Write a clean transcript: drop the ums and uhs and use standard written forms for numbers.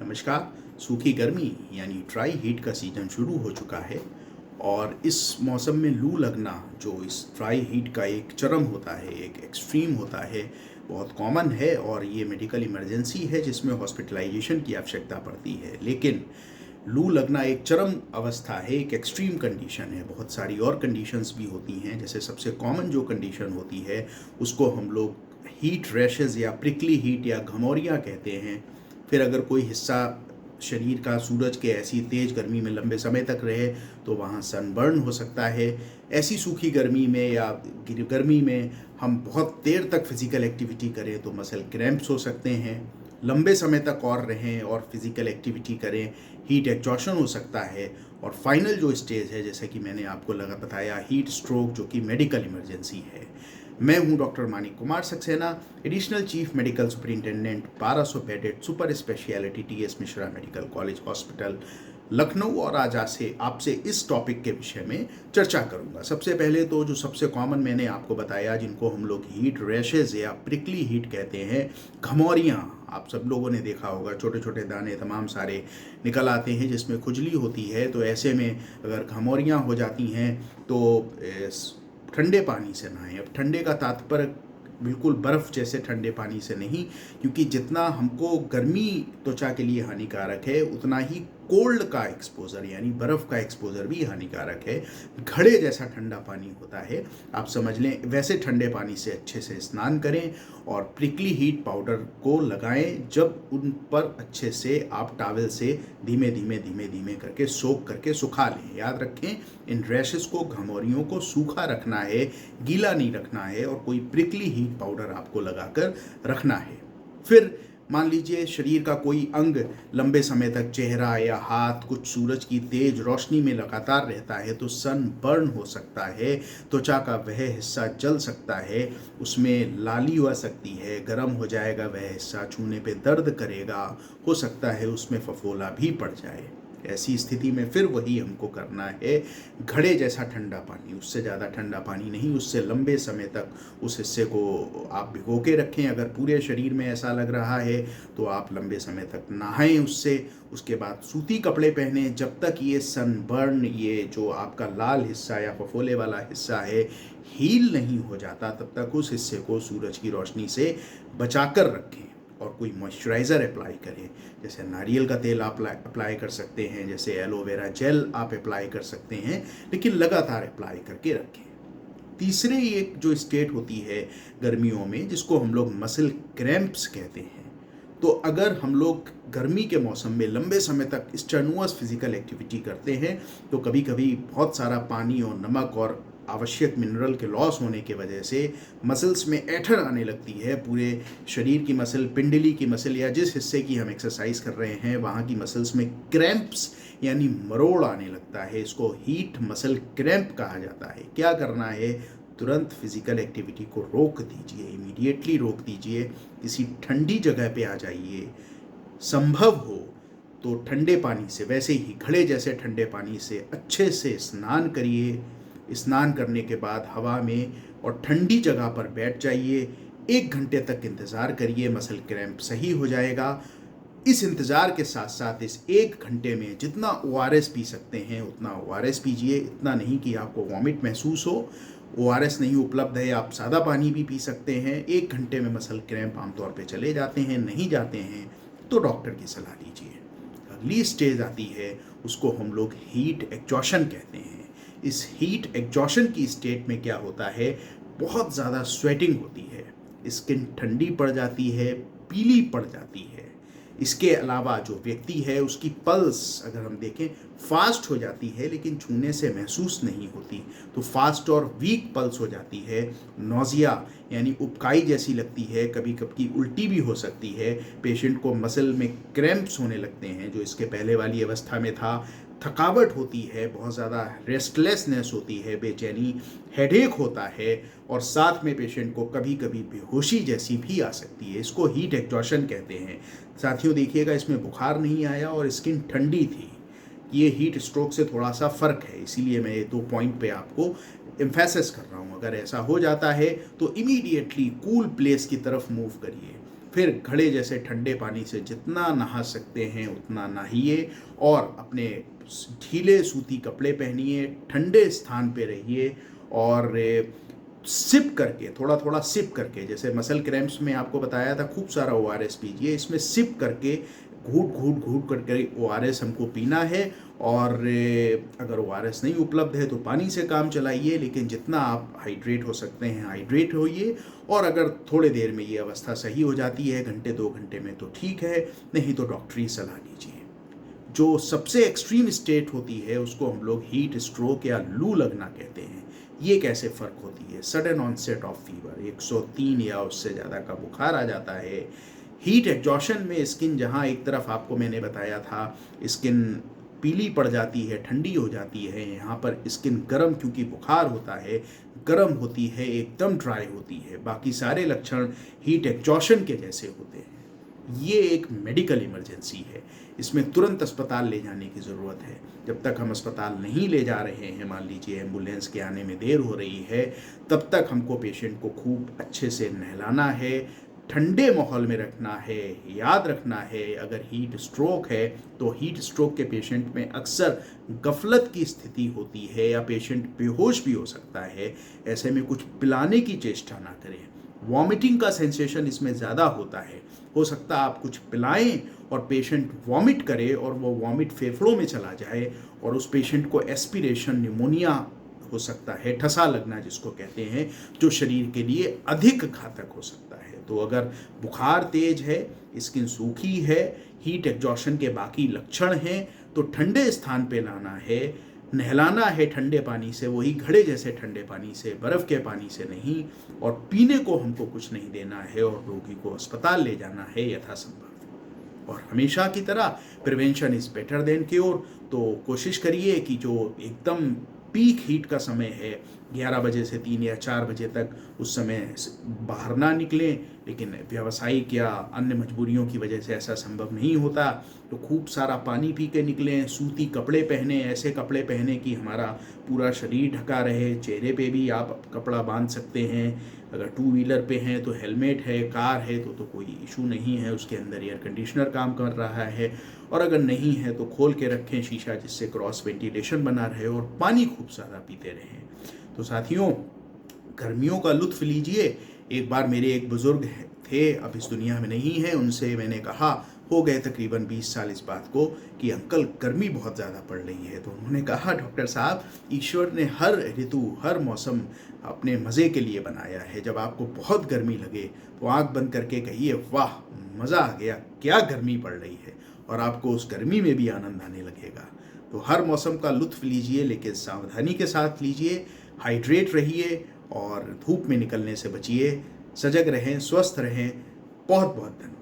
नमस्कार। सूखी गर्मी यानी ड्राई हीट का सीज़न शुरू हो चुका है और इस मौसम में लू लगना जो इस ड्राई हीट का एक चरम होता है, एक एक्सट्रीम होता है, बहुत कॉमन है और ये मेडिकल इमरजेंसी है जिसमें हॉस्पिटलाइजेशन की आवश्यकता पड़ती है। लेकिन लू लगना एक चरम अवस्था है, एक एक्सट्रीम कंडीशन है। बहुत सारी और कंडीशंस भी होती हैं, जैसे सबसे कॉमन जो कंडीशन होती है उसको हम लोग हीट रैशेज़ या प्रिकली हीट या घमौरियाँ कहते हैं। फिर अगर कोई हिस्सा शरीर का सूरज के ऐसी तेज़ गर्मी में लंबे समय तक रहे तो वहाँ सनबर्न हो सकता है। ऐसी सूखी गर्मी में या गर्मी में हम बहुत देर तक फिज़िकल एक्टिविटी करें तो मसल क्रैम्प्स हो सकते हैं। लंबे समय तक और रहें और फिज़िकल एक्टिविटी करें, हीट एग्जॉशन हो सकता है। और फाइनल जो स्टेज है, जैसे कि मैंने आपको बताया, हीट स्ट्रोक, जो कि मेडिकल इमरजेंसी है। मैं हूं doctor Manik Kumar Saxena, additional chief medical superintendent 1200 bedded super speciality TS Mishra medical college hospital Lucknow, और आज आपसे इस टॉपिक के विषय में चर्चा करूंगा। सबसे पहले तो जो सबसे कॉमन मैंने आपको बताया, जिनको हम लोग हीट रैशेज़ या प्रिकली हीट कहते हैं, घमौरियाँ, आप सब लोगों ने देखा होगा, छोटे छोटे दाने तमाम सारे निकल आते हैं जिसमें खुजली होती है। तो ऐसे में अगर घमौरियाँ हो जाती हैं तो ठंडे पानी से नहाएं। अब ठंडे का तात्पर्य बिल्कुल बर्फ़ जैसे ठंडे पानी से नहीं, क्योंकि जितना हमको गर्मी त्वचा के लिए हानिकारक है उतना ही कोल्ड का एक्सपोज़र यानी बर्फ़ का एक्सपोज़र भी हानिकारक है। घड़े जैसा ठंडा पानी होता है, आप समझ लें। वैसे ठंडे पानी से अच्छे से स्नान करें और प्रिकली हीट पाउडर को लगाएं। जब उन पर अच्छे से आप टॉवेल से धीमे धीमे धीमे धीमे करके सोख करके सुखा लें। याद रखें, इन रैशेस को, घमौरियों को सूखा रखना है, गीला नहीं रखना है, और कोई प्रिकली हीट पाउडर आपको लगाकर रखना है। फिर मान लीजिए शरीर का कोई अंग लंबे समय तक, चेहरा या हाथ, कुछ सूरज की तेज रोशनी में लगातार रहता है तो सन बर्न हो सकता है। त्वचा का वह हिस्सा जल सकता है, उसमें लाली हो सकती है, गर्म हो जाएगा, वह हिस्सा छूने पे दर्द करेगा, हो सकता है उसमें फफोला भी पड़ जाए। ऐसी स्थिति में फिर वही हमको करना है, घड़े जैसा ठंडा पानी, उससे ज़्यादा ठंडा पानी नहीं, उससे लंबे समय तक उस हिस्से को आप भिगो के रखें। अगर पूरे शरीर में ऐसा लग रहा है तो आप लंबे समय तक नहाएं उससे। उसके बाद सूती कपड़े पहने। जब तक ये सनबर्न, ये जो आपका लाल हिस्सा या फफोले वाला हिस्सा है, हील नहीं हो जाता, तब तक उस हिस्से को सूरज की रोशनी से बचा कर रखें। और कोई मॉइस्चराइज़र अप्लाई करें, जैसे नारियल का तेल आप अप्लाई कर सकते हैं, जैसे एलोवेरा जेल आप अप्लाई कर सकते हैं, लेकिन लगातार अप्लाई करके रखें। तीसरे एक जो स्टेट होती है गर्मियों में, जिसको हम लोग मसल क्रैम्प्स कहते हैं। तो अगर हम लोग गर्मी के मौसम में लंबे समय तक स्ट्रेनुअस फिजिकल एक्टिविटी करते हैं तो कभी कभी बहुत सारा पानी और नमक और आवश्यक मिनरल के लॉस होने के वजह से मसल्स में ऐंठन आने लगती है। पूरे शरीर की मसल, पिंडली की मसल, या जिस हिस्से की हम एक्सरसाइज कर रहे हैं वहाँ की मसल्स में क्रैम्प्स यानी मरोड़ आने लगता है। इसको हीट मसल क्रैम्प कहा जाता है। क्या करना है, तुरंत फिजिकल एक्टिविटी को रोक दीजिए, इमीडिएटली रोक दीजिए, किसी ठंडी जगह पे आ जाइए। संभव हो तो ठंडे पानी से, वैसे ही घड़े जैसे ठंडे पानी से अच्छे से स्नान करिए। स्नान करने के बाद हवा में और ठंडी जगह पर बैठ जाइए। 1 घंटे तक इंतज़ार करिए, मसल क्रैम्प सही हो जाएगा। इस इंतज़ार के साथ साथ इस 1 घंटे में जितना ORS पी सकते हैं उतना ORS पीजिए। इतना नहीं कि आपको वॉमिट महसूस हो। ORS नहीं उपलब्ध है, आप सादा पानी भी पी सकते हैं। 1 घंटे में मसल क्रैम्प आमतौर पे चले जाते हैं। नहीं जाते हैं तो डॉक्टर की सलाह लीजिए। अगली स्टेज आती है, उसको हम लोग हीट एग्जॉशन कहते हैं। इस हीट एग्जॉशन की स्टेट में क्या होता है, बहुत ज़्यादा स्वेटिंग होती है, स्किन ठंडी पड़ जाती है, पीली पड़ जाती है। इसके अलावा जो व्यक्ति है उसकी पल्स अगर हम देखें फास्ट हो जाती है, लेकिन छूने से महसूस नहीं होती। तो फास्ट और वीक पल्स हो जाती है। नोजिया यानी उबकाई जैसी लगती है, कभी कभी उल्टी भी हो सकती है। पेशेंट को मसल में क्रैम्प्स होने लगते हैं, जो इसके पहले वाली अवस्था में था। थकावट होती है, बहुत ज़्यादा रेस्टलेसनेस होती है, बेचैनी, हेडेक होता है, और साथ में पेशेंट को कभी कभी बेहोशी जैसी भी आ सकती है। इसको हीट एग्जॉशन कहते हैं। साथियों देखिएगा, इसमें बुखार नहीं आया और स्किन ठंडी थी। ये हीट स्ट्रोक से थोड़ा सा फ़र्क है, इसीलिए मैं ये 2 पॉइंट पे आपको एम्फेसिस कर रहा हूँ। अगर ऐसा हो जाता है तो इमीडिएटली कूल प्लेस की तरफ मूव करिए। फिर घड़े जैसे ठंडे पानी से जितना नहा सकते हैं उतना नहाइए और अपने ढीले सूती कपड़े पहनिए, ठंडे स्थान पे रहिए और सिप करके, थोड़ा थोड़ा सिप करके, जैसे मसल क्रैम्प्स में आपको बताया था खूब सारा ORS पीजिए, इसमें सिप करके घूट घूट घूट करके ORS हमको पीना है। और अगर ORS नहीं उपलब्ध है तो पानी से काम चलाइए, लेकिन जितना आप हाइड्रेट हो सकते हैं हाइड्रेट होइए। और अगर थोड़े देर में ये अवस्था सही हो जाती है, घंटे 2 घंटे में, तो ठीक है, नहीं तो डॉक्टरी सलाह लीजिए। जो सबसे एक्सट्रीम स्टेट होती है उसको हम लोग हीट स्ट्रोक या लू लगना कहते हैं। ये कैसे फ़र्क होती है? सडन ऑनसेट ऑफ फीवर, 103 या उससे ज़्यादा का बुखार आ जाता है। हीट एग्जॉशन में स्किन, जहाँ एक तरफ आपको मैंने बताया था स्किन पीली पड़ जाती है, ठंडी हो जाती है, यहाँ पर स्किन गर्म, क्योंकि बुखार होता है, गर्म होती है, एकदम ड्राई होती है। बाकी सारे लक्षण हीट एग्जॉशन के जैसे होते हैं। ये एक मेडिकल इमरजेंसी है, इसमें तुरंत अस्पताल ले जाने की ज़रूरत है। जब तक हम अस्पताल नहीं ले जा रहे हैं, मान लीजिए एम्बुलेंस के आने में देर हो रही है, तब तक हमको पेशेंट को खूब अच्छे से नहलाना है, ठंडे माहौल में रखना है। याद रखना है, अगर हीट स्ट्रोक है तो हीट स्ट्रोक के पेशेंट में अक्सर गफलत की स्थिति होती है या पेशेंट बेहोश भी हो सकता है। ऐसे में कुछ पिलाने की चेष्टा ना करें। वॉमिटिंग का सेंसेशन इसमें ज़्यादा होता है। हो सकता है आप कुछ पिलाएं और पेशेंट वॉमिट करे और वो वॉमिट फेफड़ों में चला जाए और उस पेशेंट को एस्पिरेशन निमोनिया हो सकता है, ठसा लगना जिसको कहते हैं, जो शरीर के लिए अधिक घातक हो सकता है। तो अगर बुखार तेज है, स्किन सूखी है, हीट एग्जॉशन के बाकी लक्षण हैं, तो ठंडे स्थान पे लाना है, नहलाना है ठंडे पानी से, वही घड़े जैसे ठंडे पानी से, बर्फ़ के पानी से नहीं। और पीने को हमको कुछ नहीं देना है और रोगी को अस्पताल ले जाना है यथासंभव। और हमेशा की तरह prevention is better than cure. तो कोशिश करिए कि जो एकदम पीक हीट का समय है, 11 बजे से 3 या 4 बजे तक, उस समय बाहर ना निकलें। लेकिन व्यावसायिक या अन्य मजबूरियों की वजह से ऐसा संभव नहीं होता, तो खूब सारा पानी पी के निकलें। सूती कपड़े पहने, ऐसे कपड़े पहने कि हमारा पूरा शरीर ढका रहे। चेहरे पे भी आप कपड़ा बांध सकते हैं। अगर 2 व्हीलर पे हैं तो हेलमेट है, कार है तो कोई इशू नहीं है, उसके अंदर एयर कंडीशनर काम कर रहा है। और अगर नहीं है तो खोल के रखें शीशा, जिससे क्रॉस वेंटिलेशन बना रहे, और पानी खूब ज़्यादा पीते रहें। तो साथियों, गर्मियों का लुत्फ़ लीजिए। एक बार मेरे एक बुज़ुर्ग थे, अब इस दुनिया में नहीं है, उनसे मैंने कहा, हो गए तकरीबन 20 साल इस बात को, कि अंकल गर्मी बहुत ज़्यादा पड़ रही है। तो उन्होंने कहा, डॉक्टर साहब, ईश्वर ने हर ऋतु, हर मौसम अपने मज़े के लिए बनाया है। जब आपको बहुत गर्मी लगे तो आँख बंद करके कहिए, वाह मज़ा आ गया, क्या गर्मी पड़ रही है, और आपको उस गर्मी में भी आनंद आने लगेगा। तो हर मौसम का लुत्फ़ लीजिए, लेकिन सावधानी के साथ लीजिए, हाइड्रेट रहिए और धूप में निकलने से बचिए। सजग रहें, स्वस्थ रहें। बहुत बहुत धन्यवाद।